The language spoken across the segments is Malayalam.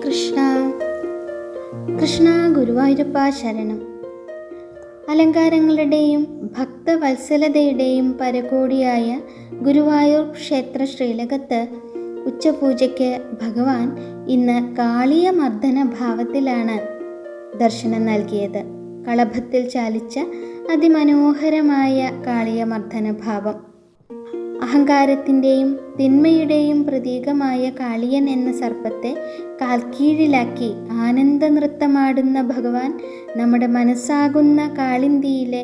കൃഷ്ണ കൃഷ്ണ ഗുരുവായൂരപ്പ ശരണം. അലങ്കാരങ്ങളുടെയും ഭക്തവത്സലതയുടെയും പരകോടിയായ ഗുരുവായൂർ ക്ഷേത്ര ശ്രീലകത്ത് ഉച്ചപൂജയ്ക്ക് ഭഗവാൻ ഇന്ന് കാളിയ മർദ്ദന ഭാവത്തിലാണ് ദർശനം നൽകിയത്. കളഭത്തിൽ ചാലിച്ച അതിമനോഹരമായ കാളിയ മർദ്ദന ഭാവം. അഹങ്കാരത്തിൻ്റെയും തിന്മയുടെയും പ്രതീകമായ കാളിയൻ എന്ന സർപ്പത്തെ കാൽക്കീഴിലാക്കി ആനന്ദ നൃത്തമാടുന്ന ഭഗവാൻ നമ്മുടെ മനസ്സാകുന്ന കാളിന്തിയിലെ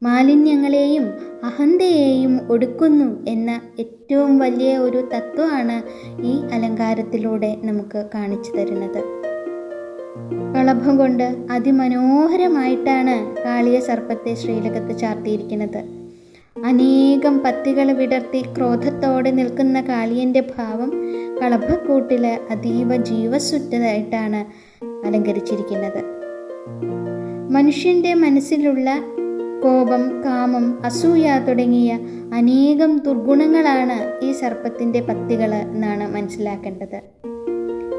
മാലിന്യങ്ങളെയും അഹന്തയെയും ഒടുക്കുന്നു എന്ന ഏറ്റവും വലിയ ഒരു തത്വമാണ് ഈ അലങ്കാരത്തിലൂടെ നമുക്ക് കാണിച്ചു തരുന്നത്. കളഭം കൊണ്ട് അതിമനോഹരമായിട്ടാണ് കാളിയ സർപ്പത്തെ ശ്രീലകത്ത് ചാർത്തിയിരിക്കുന്നത്. അനേകം പത്തികൾ വിടർത്തി ക്രോധത്തോടെ നിൽക്കുന്ന കാളിയൻ്റെ ഭാവം കളഭക്കൂട്ടിൽ അതീവ ജീവസ്സുറ്റതായിട്ടാണ് അലങ്കരിച്ചിരിക്കുന്നത്. മനുഷ്യൻ്റെ മനസ്സിലുള്ള കോപം, കാമം, അസൂയ തുടങ്ങിയ അനേകം ദുർഗുണങ്ങളാണ് ഈ സർപ്പത്തിൻ്റെ പത്തികൾ എന്നാണ് മനസ്സിലാക്കേണ്ടത്.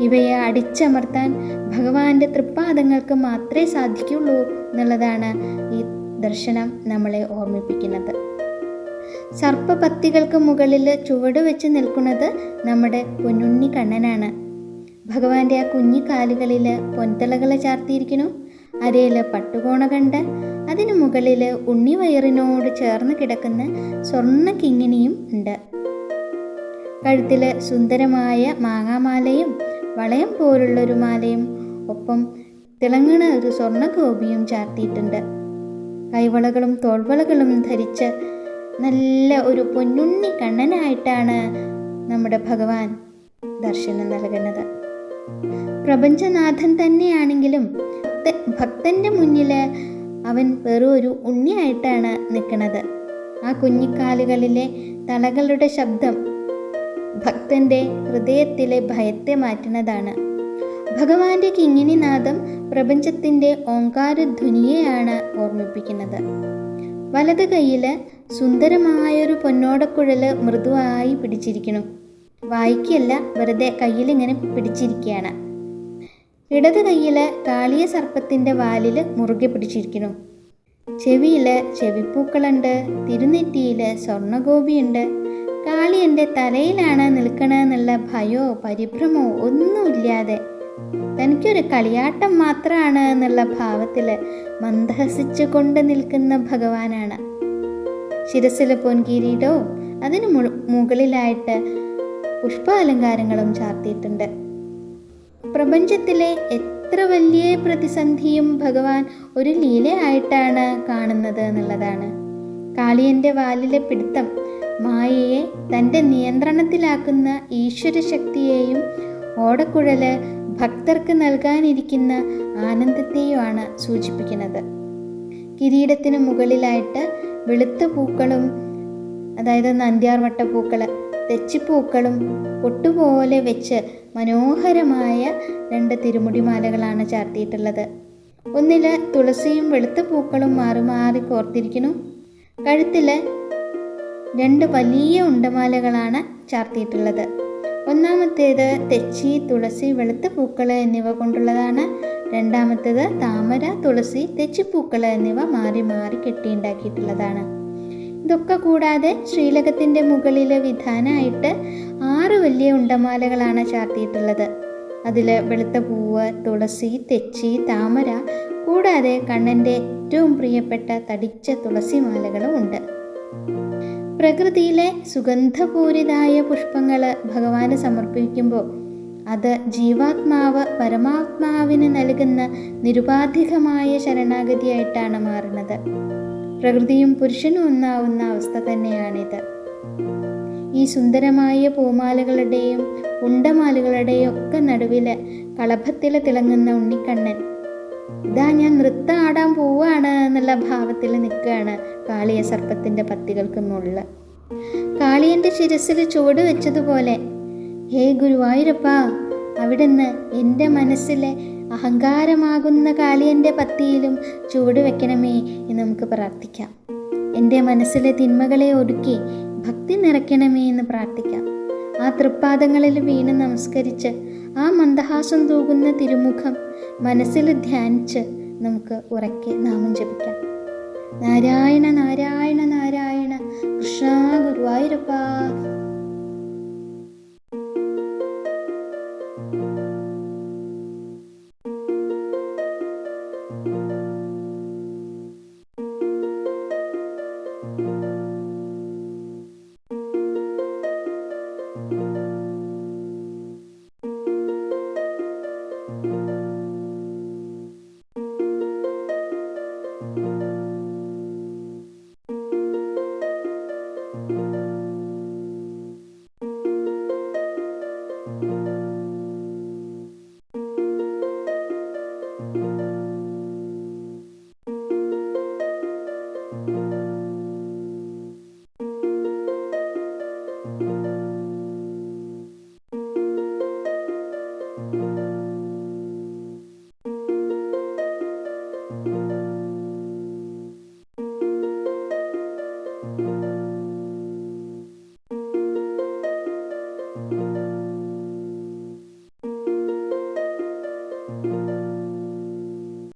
ഇവയെ അടിച്ചമർത്താൻ ഭഗവാന്റെ തൃപ്പാദങ്ങൾക്ക് മാത്രമേ സാധിക്കുള്ളൂ എന്നുള്ളതാണ് ഈ ദർശനം നമ്മളെ ഓർമ്മിപ്പിക്കുന്നത്. സർപ്പപത്തികൾക്ക് മുകളിൽ ചുവട് വെച്ച് നിൽക്കുന്നത് നമ്മുടെ പൊന്നുണ്ണി കണ്ണനാണ്. ഭഗവാന്റെ ആ കുഞ്ഞി കാലുകളിൽ പൊൻതളകൾ ചാർത്തിയിരിക്കുന്നു. അരയിൽ പട്ടുകോണ കണ്ട് അതിനു മുകളിൽ ഉണ്ണിവയറിനോട് ചേർന്ന് കിടക്കുന്ന സ്വർണ്ണ കിങ്ങിണിയും ഉണ്ട്. കഴുത്തിൽ സുന്ദരമായ മാങ്ങാമാലയും വളയം പോലുള്ളൊരു മാലയും ഒപ്പം തിളങ്ങണ ഒരു സ്വർണ്ണ ഗോപിയും ചാർത്തിയിട്ടുണ്ട്. കൈവളകളും തോൾവളകളും ധരിച്ച് നല്ല ഒരു പൊന്നുണ്ണി കണ്ണനായിട്ടാണ് നമ്മുടെ ഭഗവാൻ ദർശനം നൽകുന്നത്. പ്രപഞ്ചനാഥൻ തന്നെയാണെങ്കിലും ഭക്തൻ്റെ മുന്നിൽ അവൻ വെറും ഒരു ഉണ്ണിയായിട്ടാണ് നിൽക്കുന്നത്. ആ കുഞ്ഞിക്കാലുകളിലെ തളകളുടെ ശബ്ദം ഭക്തൻ്റെ ഹൃദയത്തിലെ ഭയത്തെ മാറ്റുന്നതാണ്. ഭഗവാന്റെ കിങ്ങിണിനാദം പ്രപഞ്ചത്തിൻ്റെ ഓങ്കാരധ്വനിയെയാണ് ഓർമ്മിപ്പിക്കുന്നത്. വലത് കൈയിൽ സുന്ദരമായൊരു പൊന്നോടക്കുഴൽ മൃദുവായി പിടിച്ചിരിക്കുന്നു. വായിക്കല്ല, വെറുതെ കയ്യിലിങ്ങനെ പിടിച്ചിരിക്കുകയാണ്. ഇടത് കൈയിൽ കാളിയ സർപ്പത്തിൻ്റെ വാലിൽ മുറുകെ പിടിച്ചിരിക്കുന്നു. ചെവിയിൽ ചെവിപ്പൂക്കളുണ്ട്. തിരുനെറ്റിയിൽ സ്വർണ്ണഗോപിയുണ്ട്. കാളിയൻ്റെ തലയിലാണ് നിൽക്കണമെന്നുള്ള ഭയമോ പരിഭ്രമോ ഒന്നുമില്ലാതെ തനിക്കൊരു കളിയാട്ടം മാത്രമാണ് എന്നുള്ള ഭാവത്തിൽ മന്ദഹസിച്ചു കൊണ്ട് നിൽക്കുന്ന ഭഗവാനാണ്. ശിരസിലെ പൊൻകിരീടവും അതിന് മുകളിലായിട്ട് പുഷ്പാലങ്കാരങ്ങളും ചാർത്തിയിട്ടുണ്ട്. പ്രപഞ്ചത്തിലെ എത്ര വലിയ പ്രതിസന്ധിയും ഭഗവാൻ ഒരു ലീലയായിട്ടാണ് കാണുന്നത് എന്നുള്ളതാണ്. കാളിയൻ്റെ വാലിലെ പിടുത്തം മായയെ തൻ്റെ നിയന്ത്രണത്തിലാക്കുന്ന ഈശ്വരശക്തിയെയും ഓടക്കുഴല് ഭക്തർക്ക് നൽകാനിരിക്കുന്ന ആനന്ദത്തെയുമാണ് സൂചിപ്പിക്കുന്നത്. കിരീടത്തിന് മുകളിലായിട്ട് വെളുത്ത പൂക്കളും, അതായത് നന്ദ്യാർവട്ട പൂക്കൾ, തെച്ചിപ്പൂക്കളും പൊട്ടുപോലെ വെച്ച് മനോഹരമായ 2 തിരുമുടിമാലകളാണ് ചാർത്തിയിട്ടുള്ളത്. ഒന്നിൽ തുളസിയും വെളുത്ത പൂക്കളും മാറി മാറി കോർത്തിരിക്കുന്നു. കഴുത്തിൽ 2 വലിയ ഉണ്ടമാലകളാണ് ചാർത്തിയിട്ടുള്ളത്. ഒന്നാമത്തേത് തെച്ചി, തുളസി, വെളുത്ത പൂക്കൾ എന്നിവ കൊണ്ടുള്ളതാണ്. രണ്ടാമത്തേത് താമര, തുളസി, തെച്ചിപ്പൂക്കൾ എന്നിവ മാറി മാറി കെട്ടിയുണ്ടാക്കിയിട്ടുള്ളതാണ്. ഇതൊക്കെ കൂടാതെ ശ്രീലകത്തിൻ്റെ മുകളിൽ വിധാനമായിട്ട് 6 വലിയ ഉണ്ടമാലകളാണ് ചാർത്തിയിട്ടുള്ളത്. അതിൽ വെളുത്ത പൂവ്, തുളസി, തെച്ചി, താമര കൂടാതെ കണ്ണൻ്റെ ഏറ്റവും പ്രിയപ്പെട്ട തടിച്ച തുളസി മാലകളും ഉണ്ട്. പ്രകൃതിയിലെ സുഗന്ധപൂരിതായ പുഷ്പങ്ങൾ ഭഗവാന് സമർപ്പിക്കുമ്പോൾ അത് ജീവാത്മാവ് പരമാത്മാവിന് നൽകുന്ന നിരുപാധികമായ ശരണാഗതിയായിട്ടാണ് മാറുന്നത്. പ്രകൃതിയും പുരുഷനും ഒന്നാവുന്ന അവസ്ഥ തന്നെയാണിത്. ഈ സുന്ദരമായ പൂമാലകളുടെയും ഉണ്ടമാലകളുടെയും ഒക്കെ നടുവിൽ കളഭത്തിൽ തിളങ്ങുന്ന ഉണ്ണിക്കണ്ണൻ ഇതാ ഞാൻ നൃത്തം ആടാൻ പോവുകയാണ് എന്നുള്ള ഭാവത്തിൽ നിൽക്കുകയാണ് കാളിയ സർപ്പത്തിൻ്റെ പത്തികൾക്ക് മുകളിൽ. കാളിയൻ്റെ ശിരസിൽ ചുവട് വെച്ചതുപോലെ ഹേ ഗുരുവായൂരപ്പ, അവിടുന്ന് എൻ്റെ മനസ്സിലെ അഹങ്കാരമാകുന്ന കാളിയൻ്റെ പത്തിയിലും ചുവട് വെക്കണമേ എന്ന് നമുക്ക് പ്രാർത്ഥിക്കാം. എൻ്റെ മനസ്സിലെ തിന്മകളെ ഒടുക്കി ഭക്തി നിറയ്ക്കണമേ എന്ന് പ്രാർത്ഥിക്കാം. ആ തൃപ്പാദങ്ങളിൽ വീണ് നമസ്കരിച്ച് ആ മന്ദഹാസം തൂകുന്ന തിരുമുഖം മനസ്സിൽ ധ്യാനിച്ച് നമുക്ക് ഉറക്കെ നാമം ജപിക്കാം. നാരായണ നാരായണ നാരായണ കൃഷ്ണ ഗുരുവായൂരപ്പ